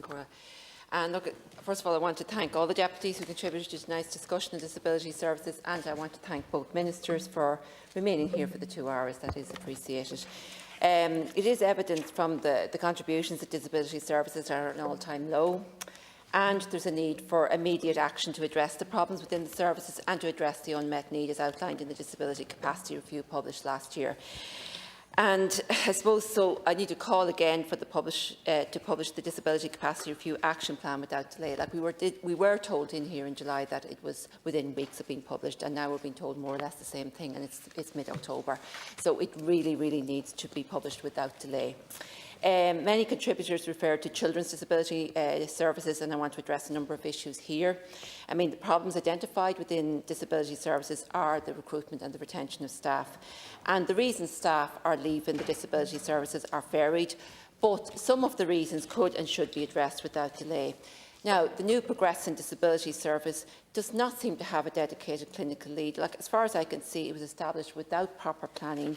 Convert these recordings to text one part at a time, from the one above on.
Cora. And look, first of all, I want to thank all the deputies who contributed to tonight's discussion on disability services, and I want to thank both ministers for remaining here for the 2 hours. That is appreciated. It is evident from the contributions that disability services are at an all-time low, and there's a need for immediate action to address the problems within the services and to address the unmet need as outlined in the Disability Capacity Review published last year. And I suppose so I need to call again for to publish the Disability Capacity Review Action Plan without delay. Like we were told in here in July that it was within weeks of being published, and now we're being told more or less the same thing, and it's mid-October. So it really, really needs to be published without delay. Many contributors referred to children's disability services, and I want to address a number of issues here. I mean, the problems identified within disability services are the recruitment and the retention of staff. And the reasons staff are leaving the disability services are varied, but some of the reasons could and should be addressed without delay. Now, the new Progressing Disability Service does not seem to have a dedicated clinical lead. Like, as far as I can see, it was established without proper planning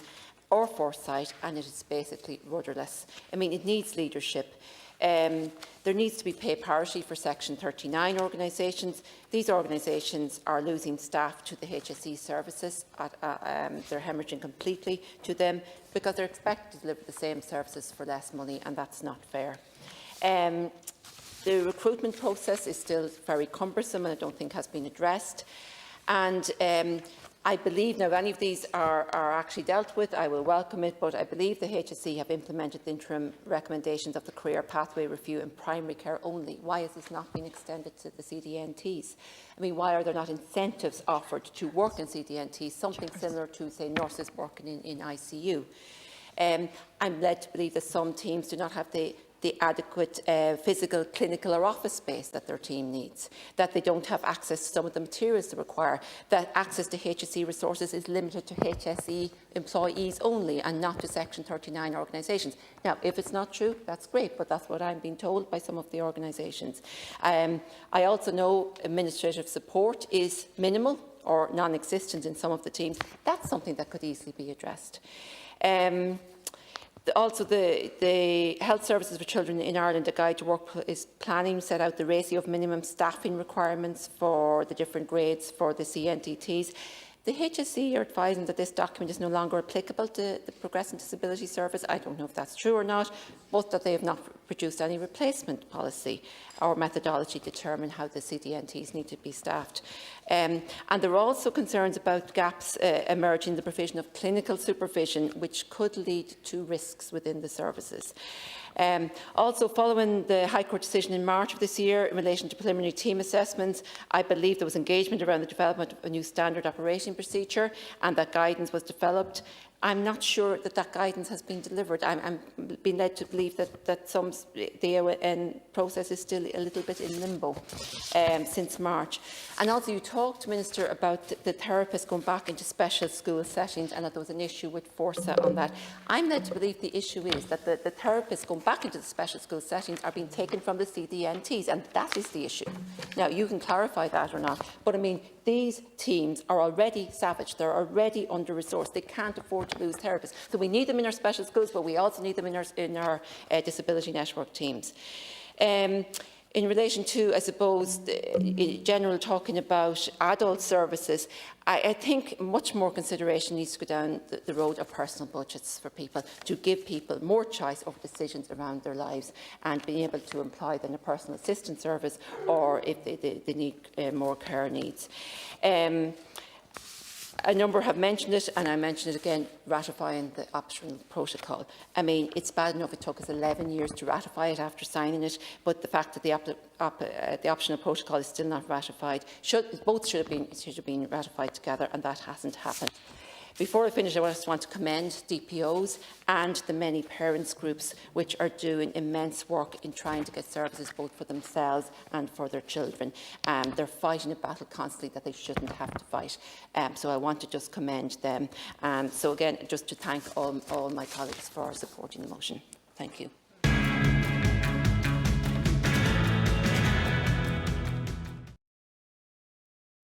or foresight, and it is basically rudderless. I mean, it needs leadership. There needs to be pay parity for Section 39 organisations. These organisations are losing staff to the HSE services. They're hemorrhaging completely to them because they're expected to deliver the same services for less money, and that's not fair. The recruitment process is still very cumbersome and I don't think has been addressed. And I believe, now if any of these are actually dealt with, I will welcome it, but I believe the HSE have implemented the interim recommendations of the career pathway review in primary care only. Why has this not been extended to the CDNTs? I mean, why are there not incentives offered to work in CDNTs, something similar to, say, nurses working in ICU? I'm led to believe that some teams do not have the adequate physical, clinical or office space that their team needs, that they don't have access to some of the materials they require, that access to HSE resources is limited to HSE employees only and not to Section 39 organisations. Now, if it's not true, that's great, but that's what I'm being told by some of the organisations. I also know administrative support is minimal or non-existent in some of the teams. That's something that could easily be addressed. Also, the Health Services for Children in Ireland, a guide to workplace planning, set out the ratio of minimum staffing requirements for the different grades for the CNTTs. The HSE are advising that this document is no longer applicable to the Progressing Disability Service. I don't know if that's true or not, but that they have not produced any replacement policy or methodology to determine how the CDNTs need to be staffed. And there are also concerns about gaps emerging in the provision of clinical supervision, which could lead to risks within the services. Also, following the High Court decision in March of this year in relation to preliminary team assessments, I believe there was engagement around the development of a new standard operating procedure, and that guidance was developed. I'm not sure that that guidance has been delivered. I'm being led to believe that the AON process is still a little bit in limbo since March. And also you talked, Minister, about the therapists going back into special school settings and that there was an issue with Forza on that. I'm led to believe the issue is that the therapists going back into the special school settings are being taken from the CDNTs, and that is the issue. Now, you can clarify that or not, but I mean, these teams are already savaged. They're already under-resourced. They can't afford to lose therapists. So we need them in our special schools, but we also need them in our disability network teams. In relation to, I suppose, in general talking about adult services, I think much more consideration needs to go down the road of personal budgets for people, to give people more choice over decisions around their lives and being able to employ them in a personal assistance service or if they need more care needs. A number have mentioned it, and I mention it again, ratifying the optional protocol. I mean, it's bad enough it took us 11 years to ratify it after signing it, but the fact that the optional protocol is still not ratified, both should have been ratified together, and that hasn't happened. Before I finish, I just want to commend DPOs and the many parents groups which are doing immense work in trying to get services both for themselves and for their children. They're fighting a battle constantly that they shouldn't have to fight. So I want to just commend them. So again, just to thank all my colleagues for supporting the motion. Thank you.